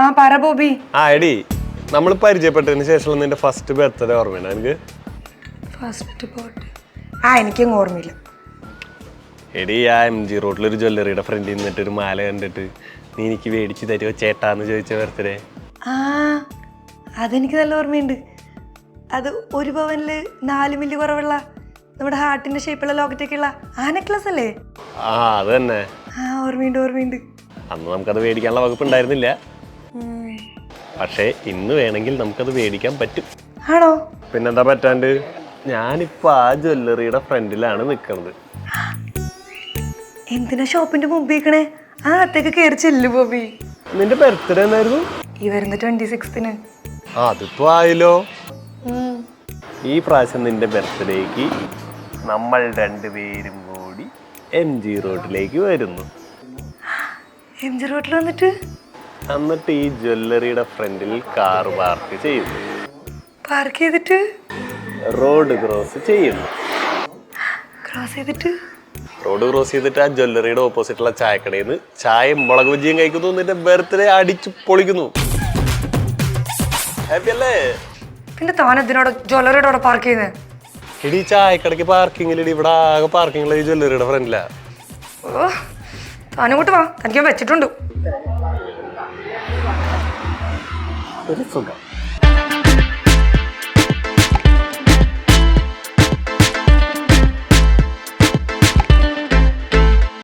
ആ പറ ബോബി. ആ എടി നമ്മൾ പരിചയപ്പെട്ടതിന് ശേഷം നിന്റെ ഫസ്റ്റ് ബർത്ത്ഡേ ഓർമ്മയുണ്ടോ എനിക്ക്? ഫസ്റ്റ് ബർത്ത്ഡേ എനിക്കും ഓർമ്മയില്ല. എടി ആ MG റോഡിലൊരു ജ്വല്ലറിയുടെ ഫ്രണ്ടിൽ നിന്നിട്ട് ഒരു മാല കണ്ടിട്ട് നീ എനിക്ക് മേടിച്ച് തരുമോ ചേട്ടാന്ന് ചോദിച്ച ബർത്ത്ഡേ. ആ അതെനിക്ക് നല്ല ഓർമ്മയുണ്ട്. അത് 1 പവനില് 4 മില്ലി കുറവുള്ള നമ്മുടെ ഹാർട്ടിന്റെ ഷേപ്പുള്ള ലോക്കറ്റൊക്കെ ഉള്ള ആ നെക്ലസ് അല്ലേ? ആ അത് തന്നെ. ആ ഓർമ്മയുണ്ട്. അന്ന് നമുക്കത് മേടിക്കാനുള്ള വകുപ്പ് ഉണ്ടായിരുന്നില്ല. പക്ഷേ ഇന്ന് വേണമെങ്കിൽ നമുക്കത് മേടിക്കാൻ പറ്റും. ആണോ? പിന്നെന്താ പറ്റാണ്ട്. ഞാനിപ്പോ ആ ജ്വല്ലറിയുടെ ഫ്രണ്ടിലാണ് നിൽക്കുന്നത്. എന്തിനാ ഷോപ്പിന്റെ മുമ്പിക്കണേ? ആ അത്തേക്ക് കയറി ചെല്ലു ബോബി. നിന്റെ ബർത്ത്ഡേ എന്നായിരുന്നു? ഈ വരുന്ന 26-ന്. അതിപ്പോ ആയല്ലോ. ഈ പ്രാവശ്യം നിന്റെ ബർത്ത്ഡേക്ക് നമ്മൾ രണ്ടുപേരും കൂടി MG റോഡിലേക്ക് വരുന്നു. MG റോഡിൽ വന്നിട്ട് ഈ ജ്വല്ലറിയുടെ ഫ്രണ്ടിൽ കാർ പാർക്ക് ചെയ്യുന്നു. പാർക്ക് ചെയ്തിട്ട് റോഡ് ക്രോസ് ചെയ്യുന്നു. റോഡ് ക്രോസ് ചെയ്തിട്ട് ആ ജ്വല്ലറിയുടെ ഓപ്പോസിറ്റുള്ള ചായക്കടയിൽ നിന്ന് ചായയും മുളക് ബജിയും കഴിക്കുന്നു. നിന്റെ ബർത്ത്ഡേ അടിച്ചു പൊളിക്കുന്നു. ഹാപ്പി അല്ലേ? പിന്നെ താൻ എന്തിനോട് ജ്വല്ലറിയുടെ പാർക്ക് ചെയ്യുന്നത്? ഇടി ചായക്കടയ്ക്ക് പാർക്കിങ്ങിലിടി. ഇവിടെ ആകെ പാർക്കിംഗ് ഈ ജ്വല്ലറിയുടെ ഫ്രണ്ടിലാ. ഓ താനങ്ങോട്ട് വാ, തനിക്ക് വെച്ചിട്ടുണ്ട് ഒരു സുഖം.